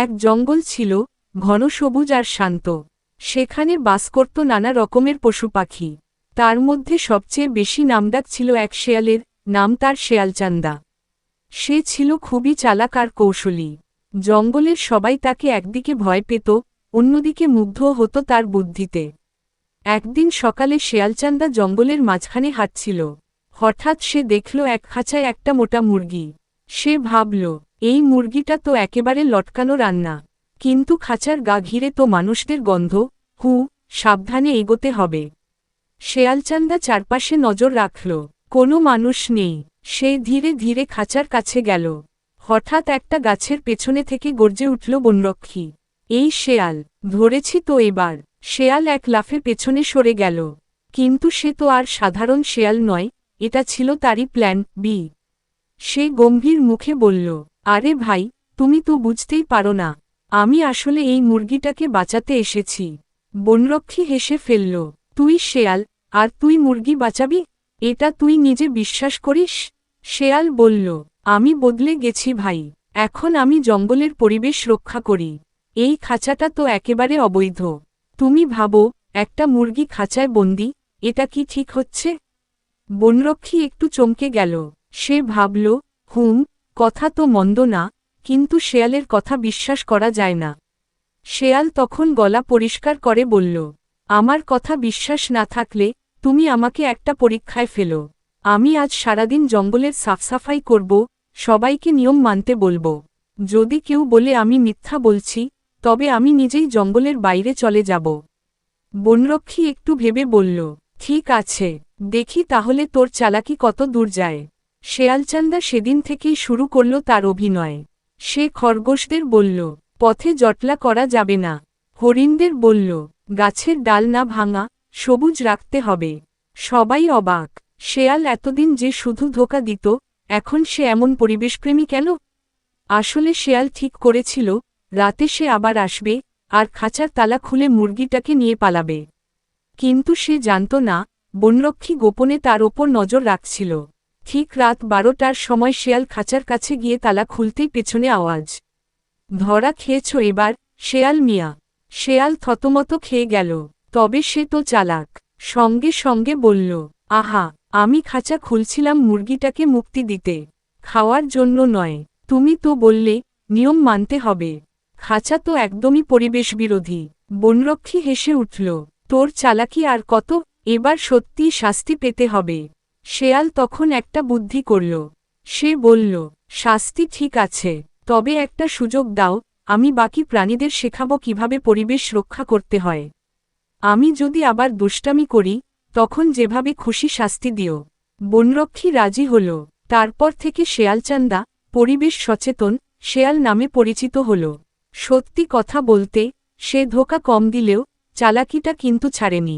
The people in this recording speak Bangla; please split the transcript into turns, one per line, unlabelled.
এক জঙ্গল ছিল, ঘন সবুজ আর শান্ত। সেখানে বাস করত নানা রকমের পশু পাখি। তার মধ্যে সবচেয়ে বেশি নামডাক ছিল এক শেয়ালের, নাম তার শেয়ালচান্দা। সে ছিল খুবই চালাক আর কৌশলী। জঙ্গলের সবাই তাকে একদিকে ভয় পেত, অন্যদিকে মুগ্ধও হতো তার বুদ্ধিতে। একদিন সকালে শেয়ালচান্দা জঙ্গলের মাঝখানে হাঁটছিল। হঠাৎ সে দেখল এক খাঁচায় একটা মোটা মুরগি। সে ভাবল, এই মুরগিটা তো একেবারে লটকানো রান্না, কিন্তু খাঁচার গা ঘিরে তো মানুষদের গন্ধ। সাবধানে এগোতে হবে। শেয়ালচান্দা চারপাশে নজর রাখল, কোনো মানুষ নেই। সে ধীরে ধীরে খাঁচার কাছে গেল। হঠাৎ একটা গাছের পেছনে থেকে গর্জে উঠল বনরক্ষী। এই শেয়াল, ধরেছি তো এবার। শেয়াল এক লাফে পেছনে সরে গেল। কিন্তু সে তো আর সাধারণ শেয়াল নয়, এটা ছিল তারই প্ল্যান বি। সে গম্ভীর মুখে বলল, আরে ভাই, তুমি তো বুঝতেই পারো না, আমি আসলে এই মুরগিটাকে বাঁচাতে এসেছি। বনরক্ষী হেসে ফেলল, তুই শেয়াল, আর তুই মুরগি বাঁচাবি? এটা তুই নিজে বিশ্বাস করিস? শেয়াল বলল, আমি বদলে গেছি ভাই, এখন আমি জঙ্গলের পরিবেশ রক্ষা করি। এই খাঁচাটা তো একেবারে অবৈধ। তুমি ভাবো, একটা মুরগি খাঁচায় বন্দি, এটা কি ঠিক হচ্ছে? বনরক্ষী একটু চমকে গেল। সে ভাবল, কথা তো মন্দ না, কিন্তু শেয়ালের কথা বিশ্বাস করা যায় না। শেয়াল তখন গলা পরিষ্কার করে বলল, আমার কথা বিশ্বাস না থাকলে তুমি আমাকে একটা পরীক্ষায় ফেলো। আমি আজ সারাদিন জঙ্গলের সাফসাফাই করব, সবাইকে নিয়ম মানতে বলবো। যদি কেউ বলে আমি মিথ্যা বলছি, তবে আমি নিজেই জঙ্গলের বাইরে চলে যাব। বনরক্ষী একটু ভেবে বলল, ঠিক আছে, দেখি তাহলে তোর চালাকি কত দূর যায়। শেয়ালচান্দা সেদিন থেকেই শুরু করল তার অভিনয়। সে খরগোশদের বলল, পথে জটলা করা যাবে না। হরিণদের বলল, গাছের ডাল না ভাঙা, সবুজ রাখতে হবে। সবাই অবাক, শেয়াল এতদিন যে শুধু ধোঁকা দিত, এখন সে এমন পরিবেশপ্রেমী কেন? আসলে শেয়াল ঠিক করেছিল, রাতে সে আবার আসবে, আর খাঁচার তালা খুলে মুরগিটাকে নিয়ে পালাবে। কিন্তু সে জানত না, বনরক্ষী গোপনে তার ওপর নজর রাখছিল। ঠিক রাত 12টার সময় শেয়াল খাঁচার কাছে গিয়ে তালা খুলতেই পেছনে আওয়াজ, ধরা খেয়েছ এবার, শেয়াল মিয়া। শেয়াল থতমত খেয়ে গেল, তবে সে তো চালাক। সঙ্গে সঙ্গে বলল, আহা, আমি খাঁচা খুলছিলাম মুরগিটাকে মুক্তি দিতে, খাওয়ার জন্য নয়। তুমি তো বললে, নিয়ম মানতে হবে। খাঁচা তো একদমই পরিবেশ বিরোধী। বনরক্ষী হেসে উঠল, তোর চালাকি আর কত, এবার সত্যিই শাস্তি পেতে হবে। শেয়াল তখন একটা বুদ্ধি করল। সে বলল, শাস্তি ঠিক আছে, তবে একটা সুযোগ দাও, আমি বাকি প্রাণীদের শেখাবো কিভাবে পরিবেশ রক্ষা করতে হয়। আমি যদি আবার দুষ্টামি করি, তখন যেভাবে খুশি শাস্তি দিও। বনরক্ষী রাজি হল। তারপর থেকে শেয়ালচান্দা, পরিবেশ সচেতন শেয়াল নামে পরিচিত হল। সত্যি কথা বলতে, সে ধোঁকা কম দিলেও চালাকিটা কিন্তু ছাড়েনি।